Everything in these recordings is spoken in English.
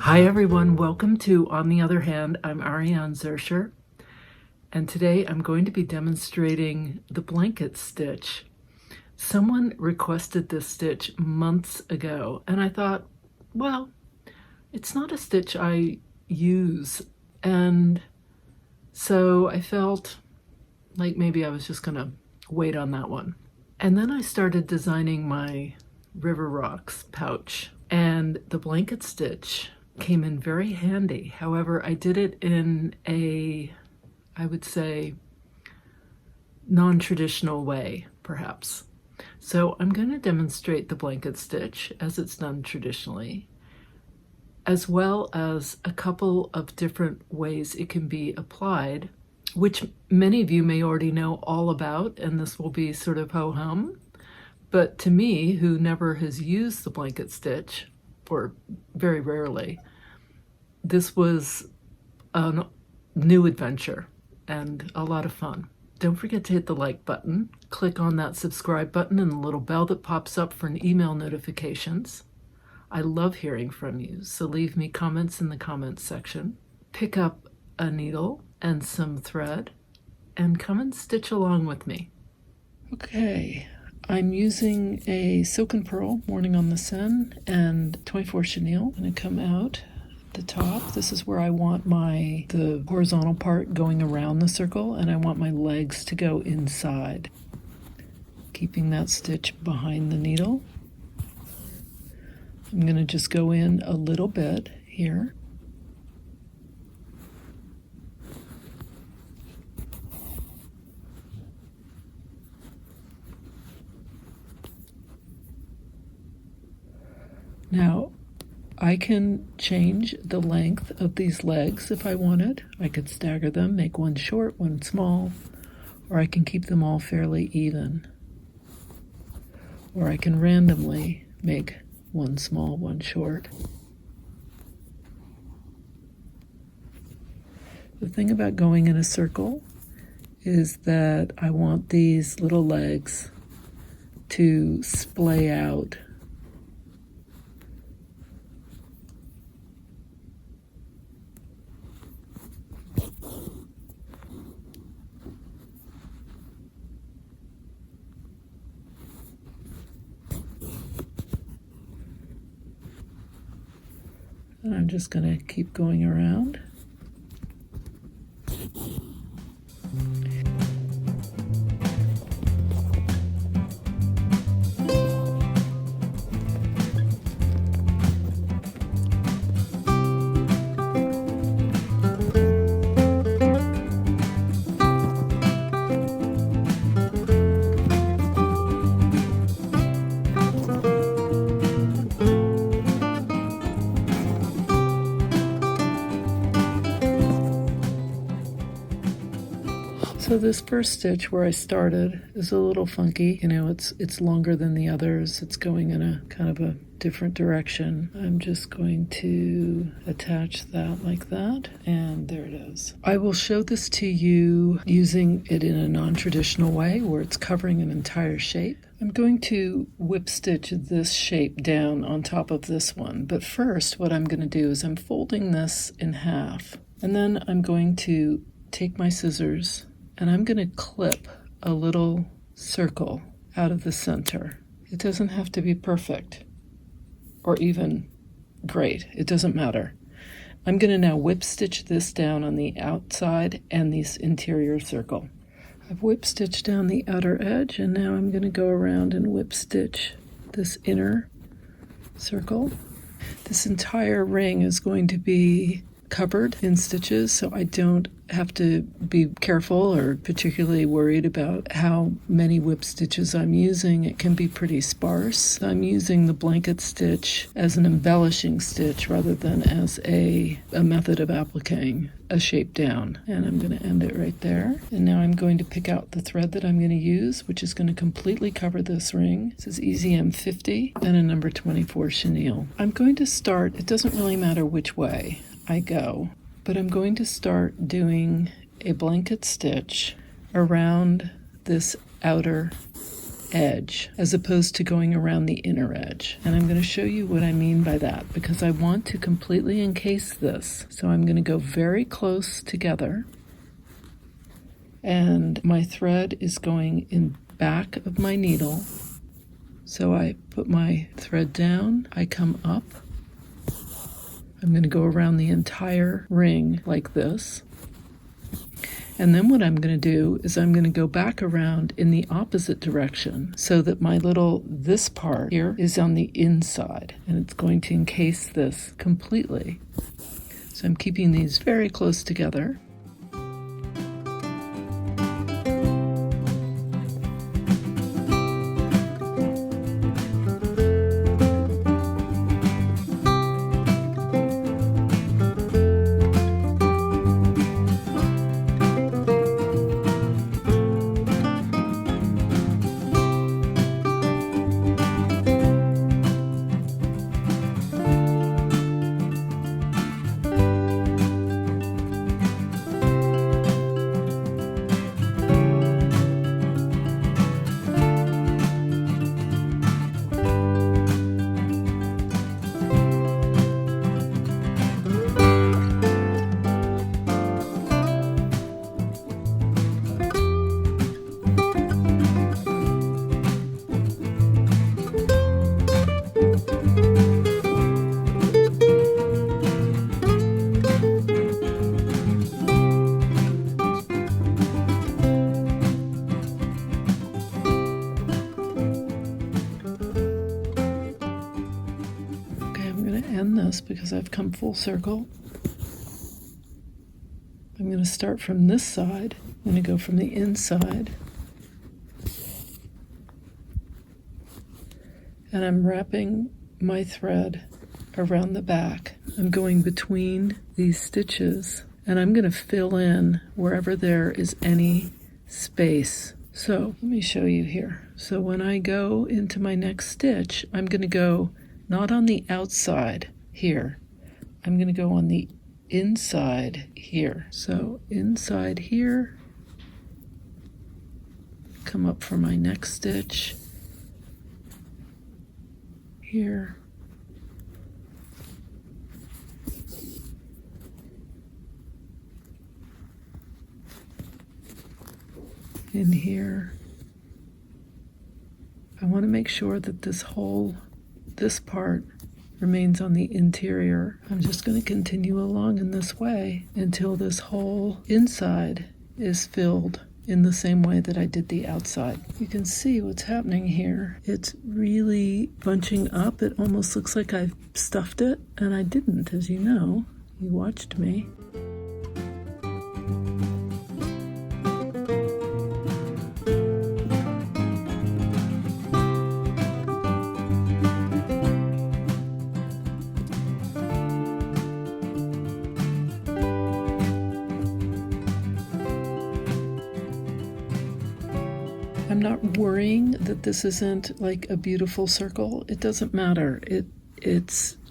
Hi everyone, welcome to On the Other Hand. I'm Ariane Zurcher, and today I'm going to be demonstrating the blanket stitch. Someone requested this stitch months ago, and I thought, well, it's not a stitch I use, and so I felt like maybe I was just gonna wait on that one. And then I started designing my River Rocks pouch, and the blanket stitch came in very handy. However, I did it in a, I would say, non-traditional way, perhaps. So I'm going to demonstrate the blanket stitch as it's done traditionally, as well as a couple of different ways it can be applied, which many of you may already know all about, and this will be sort of ho-hum. But to me, who never has used the blanket stitch, or very rarely, this was a new adventure and a lot of fun. Don't forget to hit the like button, click on that subscribe button and the little bell that pops up for an email notifications. I love hearing from you, so leave me comments in the comments section. Pick up a needle and some thread and come and stitch along with me. Okay. I'm using a Silk and Pearl Morning on the Sun and 24 chenille. I'm going to come out the top. This is where I want the horizontal part going around the circle, and I want my legs to go inside. Keeping that stitch behind the needle. I'm going to just go in a little bit here. Now, I can change the length of these legs if I wanted. I could stagger them, make one short, one small, or I can keep them all fairly even. Or I can randomly make one small, one short. The thing about going in a circle is that I want these little legs to splay out. And I'm just going to keep going around. So this first stitch where I started is a little funky. You know, it's longer than the others. It's going in a kind of a different direction. I'm just going to attach that like that, and there it is. I will show this to you using it in a non-traditional way where it's covering an entire shape. I'm going to whip stitch this shape down on top of this one, but first what I'm going to do is I'm folding this in half, and then I'm going to take my scissors and I'm going to clip a little circle out of the center. It doesn't have to be perfect or even great. It doesn't matter. I'm going to now whip stitch this down on the outside and this interior circle. I've whip stitched down the outer edge, and now I'm going to go around and whip stitch this inner circle. This entire ring is going to be covered in stitches, so I don't have to be careful or particularly worried about how many whip stitches I'm using. It can be pretty sparse. I'm using the blanket stitch as an embellishing stitch rather than as a method of appliquing a shape down. And I'm going to end it right there. And now I'm going to pick out the thread that I'm going to use, which is going to completely cover this ring. This is EZM 50 and a number 24 chenille. I'm going to start, it doesn't really matter which way I go, but I'm going to start doing a blanket stitch around this outer edge as opposed to going around the inner edge. And I'm going to show you what I mean by that because I want to completely encase this. So I'm going to go very close together, and my thread is going in back of my needle. So I put my thread down, I come up. I'm going to go around the entire ring like this. And then what I'm going to do is I'm going to go back around in the opposite direction so that this part here is on the inside, and it's going to encase this completely. So I'm keeping these very close together. Because I've come full circle. I'm going to start from this side. I'm going to go from the inside. And I'm wrapping my thread around the back. I'm going between these stitches, and I'm going to fill in wherever there is any space. So let me show you here. So when I go into my next stitch, I'm going to go not on the outside here. I'm going to go on the inside here. So inside here, come up for my next stitch here. In here. I want to make sure that this part remains on the interior. I'm just going to continue along in this way until this whole inside is filled in the same way that I did the outside. You can see what's happening here. It's really bunching up. It almost looks like I've stuffed it, and I didn't, as you know. You watched me. I'm not worrying that this isn't like a beautiful circle. It doesn't matter.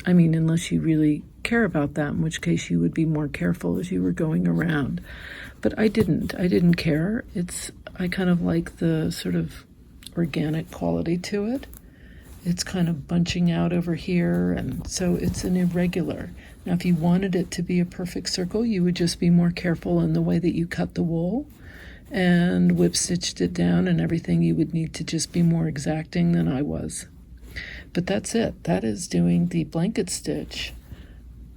I mean, unless you really care about that, in which case you would be more careful as you were going around. But I didn't care. I kind of like the sort of organic quality to it. It's kind of bunching out over here, and so it's an irregular. Now, if you wanted it to be a perfect circle, you would just be more careful in the way that you cut the wool and whip stitched it down and everything. You would need to just be more exacting than I was. But that's it. That is doing the blanket stitch,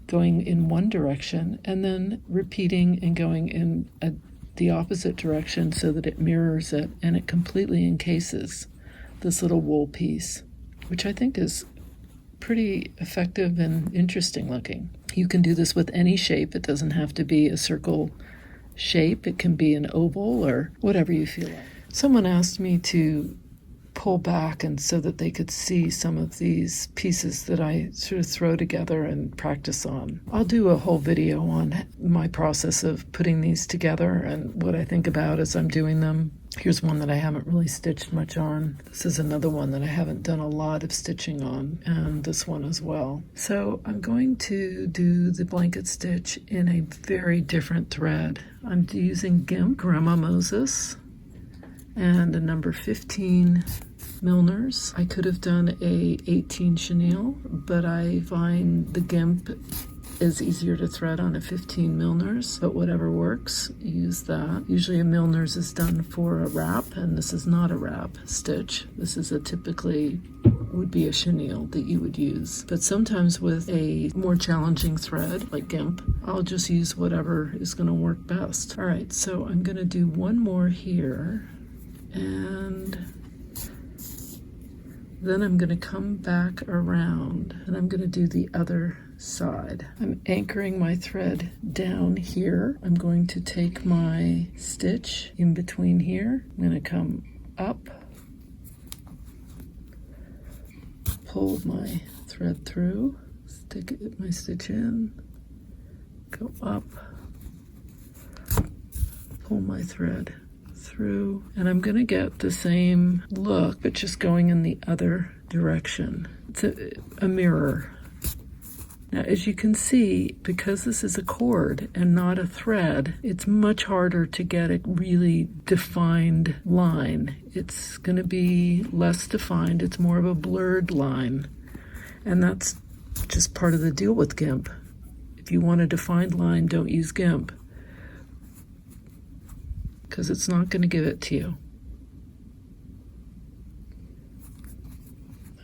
going in one direction and then repeating and going in the opposite direction so that it mirrors it and it completely encases this little wool piece, which I think is pretty effective and interesting looking. You can do this with any shape. It doesn't have to be a circle shape. It can be an oval or whatever you feel like. Someone asked me to pull back and so that they could see some of these pieces that I sort of throw together and practice on. I'll do a whole video on my process of putting these together and what I think about as I'm doing them. Here's one that I haven't really stitched much on. This is another one that I haven't done a lot of stitching on, and this one as well. So I'm going to do the blanket stitch in a very different thread. I'm using GIMP Grandma Moses and a number 15 Milners. I could have done a 18 chenille, but I find the GIMP is easier to thread on a 15 Milners, but whatever works, use that. Usually a Milners is done for a wrap, and this is not a wrap stitch. This is a typically would be a chenille that you would use. But sometimes with a more challenging thread, like GIMP, I'll just use whatever is gonna work best. All right, so I'm gonna do one more here, and then I'm gonna come back around, and I'm gonna do the other side. I'm anchoring my thread down here. I'm going to take my stitch in between here. I'm going to come up, pull my thread through, stick my stitch in, go up, pull my thread through, and I'm going to get the same look, but just going in the other direction. It's a mirror. Now, as you can see, because this is a cord and not a thread, it's much harder to get a really defined line. It's going to be less defined. It's more of a blurred line. And that's just part of the deal with GIMP. If you want a defined line, don't use GIMP, because it's not going to give it to you.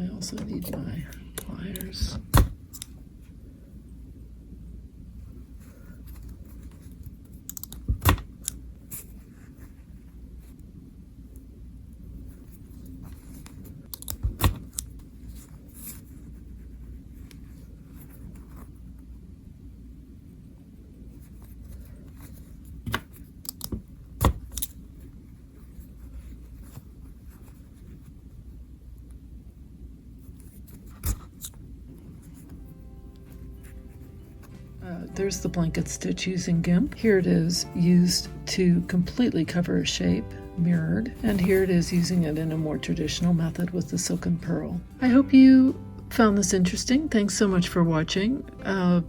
I also need my pliers. There's the blanket stitch using GIMP. Here it is used to completely cover a shape, mirrored. And here it is using it in a more traditional method with the silken pearl. I hope you found this interesting. Thanks so much for watching.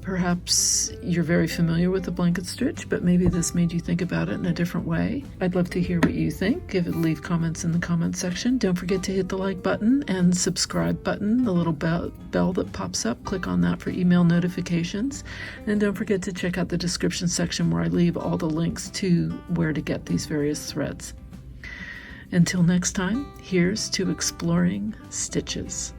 Perhaps you're very familiar with the blanket stitch, but maybe this made you think about it in a different way. I'd love to hear what you think. Leave comments in the comments section. Don't forget to hit the like button and subscribe button, the little bell that pops up. Click on that for email notifications. And don't forget to check out the description section where I leave all the links to where to get these various threads. Until next time, here's to exploring stitches.